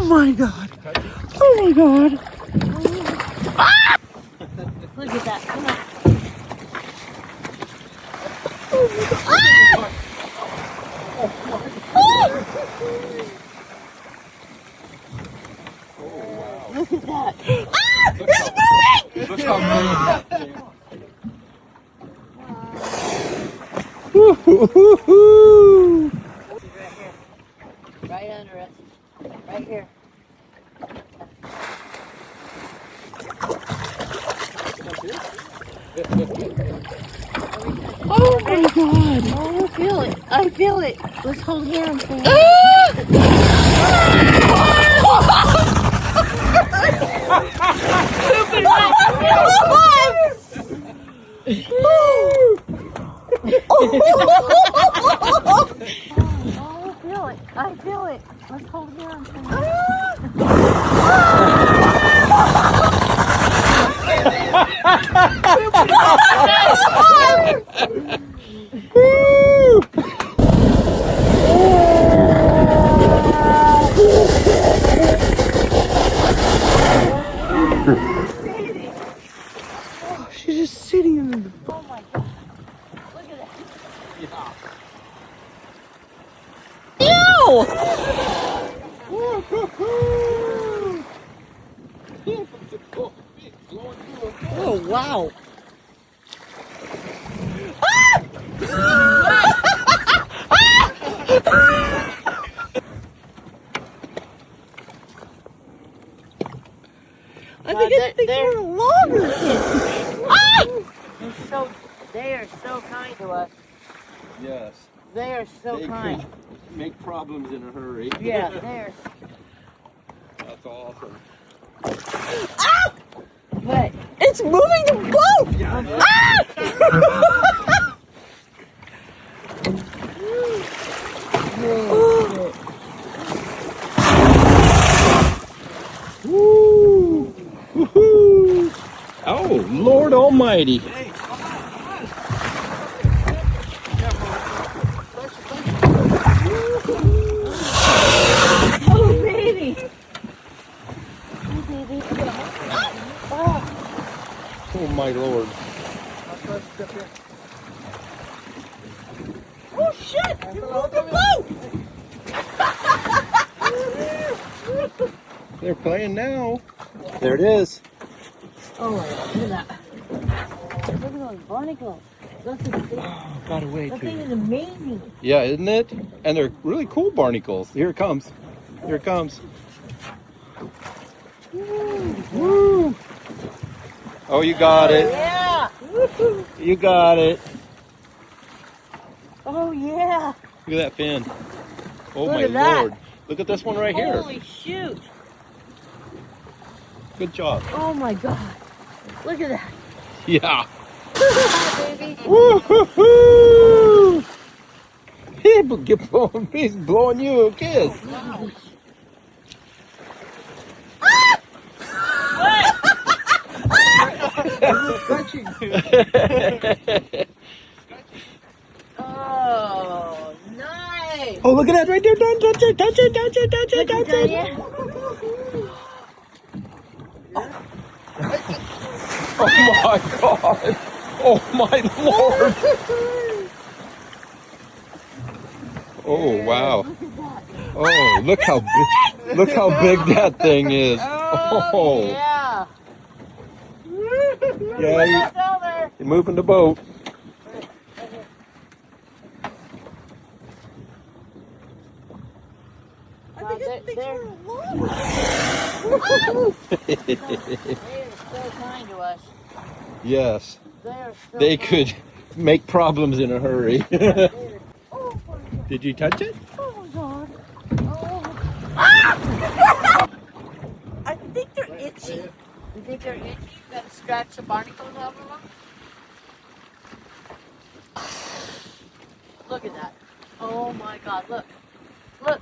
Oh my God. Oh my God. Ah! Look at that. Come on. Oh my God. Ah! Look at that. Ah! It's moving! Look how big. Woo-hoo-hoo-hoo. Right here. Right under us. Right here. Oh my God. Oh, I feel it. I feel it. Let's hold hands. Ah! I feel it. Let's hold hands. She's just sitting in the... Oh my God. Look at that. Oh, wow. I think they're longer. They are so kind to us. Yes. They are so They kind. could make problems in a hurry. Yeah, they're. That's awesome. But It's moving the boat. Woo! Woohoo! Oh, Lord Almighty! oh baby, Oh my Lord! Oh shit! You moved the boat. They're playing now. There it is. oh my God, look at that! Look at those barnacles. That Got away thing is amazing. Yeah, isn't it? And they're really cool barnacles. Here it comes. Here it comes. Woo! Oh, you got it. Yeah. You got it. Oh yeah. Look at that fin. Oh Look my at that. Lord. Look at this one right here. Holy shoot. Good job. Oh my God. Look at that. Yeah. Hi, baby. Woo-hoo-hoo! He's blowing you a kiss. Wow. Oh, nice. Oh, look at that right there. Don't touch it, touch it, touch it, touch it, touch it. Oh my God. Oh my Lord. Oh, wow. Oh, look how big that thing is. Oh. Yeah. Yeah, you're moving the boat. I think they're longer. They are so kind to us. Yes, They are so they kind. could make problems in a hurry. Oh my God. Did you touch it? Oh my God. Oh. I think they're itchy. You think they're itchy? You gotta scratch the barnacles off of them? Look at that. Oh my God, look. Look,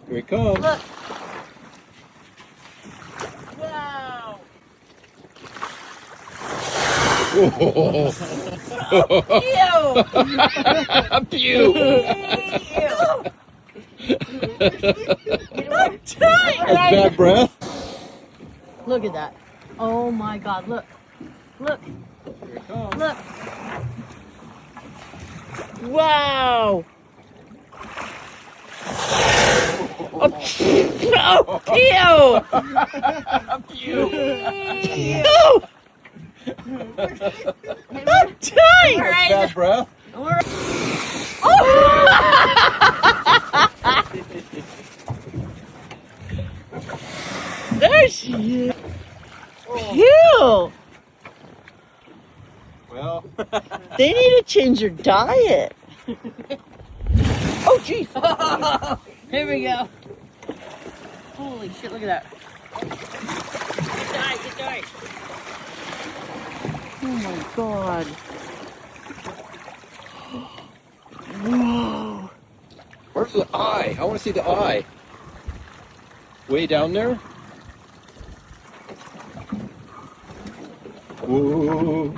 Here it comes. look. Wow. Pew! Ew. You know what? That's bad breath. Look at that. Oh my God, look. Look, Here it comes. look. Wow. Oh, ew. Ew. I'm dying. That's bad breath. There she is. Ew. Well, They need to change your diet. Oh, jeez. Here we go. Holy shit, look at that. Good dive. Oh my God. Whoa. where's the eye? I want to see the eye. Way down there? Whoa.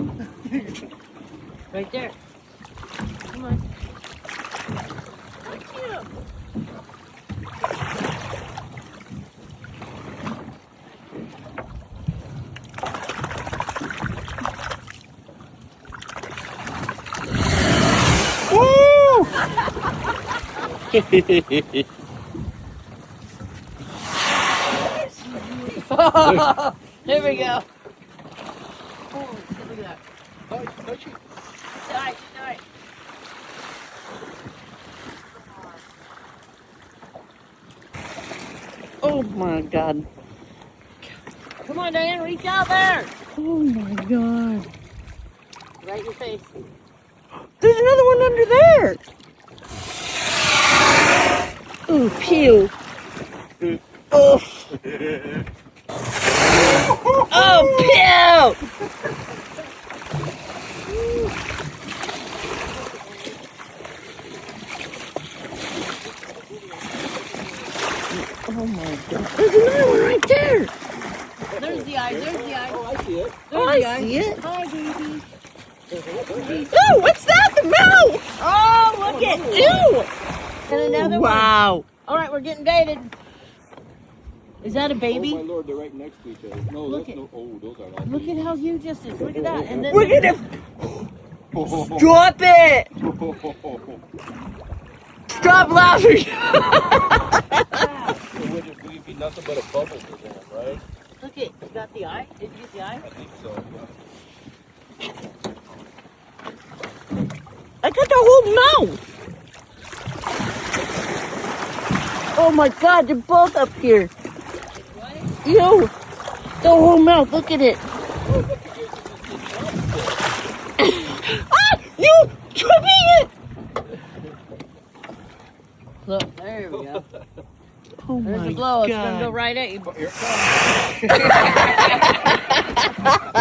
Right there. Come on. Woo! Here we go. Holy shit, look at that. Dive. Oh my God. Come on, Diane, reach out there. Oh my God. Right in your face. There's another one under there. Ooh, pew. Oof. Oh, pew. Oh my God. There's another one right there. There's the eye. Oh, I see it. Oh, There's the I eye. see it. Hi, baby. Oh, what's that? The mouth. Oh, look at Ew. And another one. Wow. All right, we're getting baited. Is that a baby? Oh my Lord, they're right next to each other. No, Look that's at- no. Oh, those are not. Look at how huge this is. Look at that. And then We're gonna at. drop it. Stop laughing. It would just be nothing but a bubble for them, right? look at. You got the eye? Did you get the eye? I think so. I got the whole mouth. Oh my God, they're both up here. What? Ew. The whole mouth. Look at it. Ah! You tripping it. Look, there we go. Oh There's my a blow. It's God. gonna go right at you. Oh, here it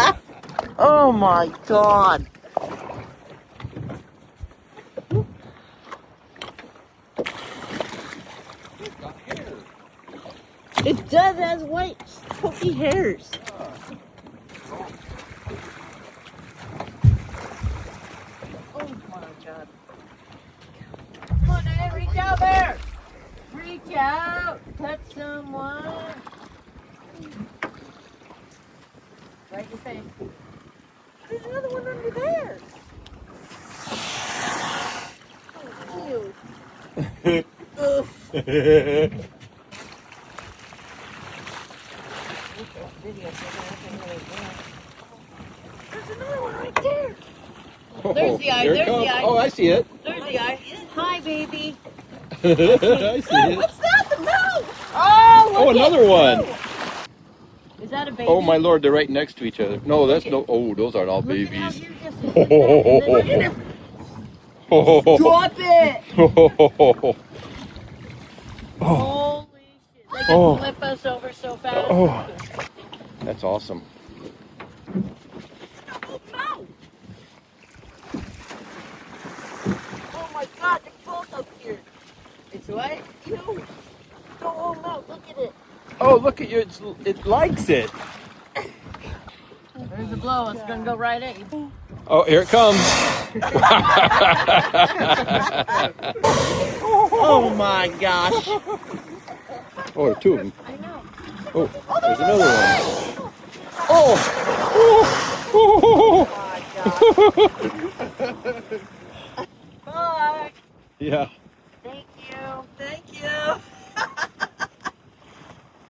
comes. Oh my God. It's got hair. It does has white pokey hairs. Oh my God. Come on, Diane, reach out there. Reach out. Touch someone. Right in your face. There's another one under there. Oh, ew. Oof. There's another one right there. There's the eye, Here it there's the comes. eye. Oh, I see it. There's the eye. Hi, baby. I see Oh, it. what's that? The mouth. Oh, Oh, look another one. Is that a baby? Oh my Lord, they're right next to each other. No, that's no. Oh, those aren't all Look at how babies. huge this is. Look at that. And then- Drop it. Holy shit. They can Oh. flip us over so fast. Oh, that's awesome. Oh, mouth. Oh my God, they're both up here. It's what? Ew. The whole mouth. Look at it. Oh, look at you. It likes it. There's a blow. It's going to go right at you. Oh, here it comes. Oh my gosh. Oh, there are two of them. I know. Oh, there's another one. Oh! Oh! Bye. Yeah. Thank you. Thank you.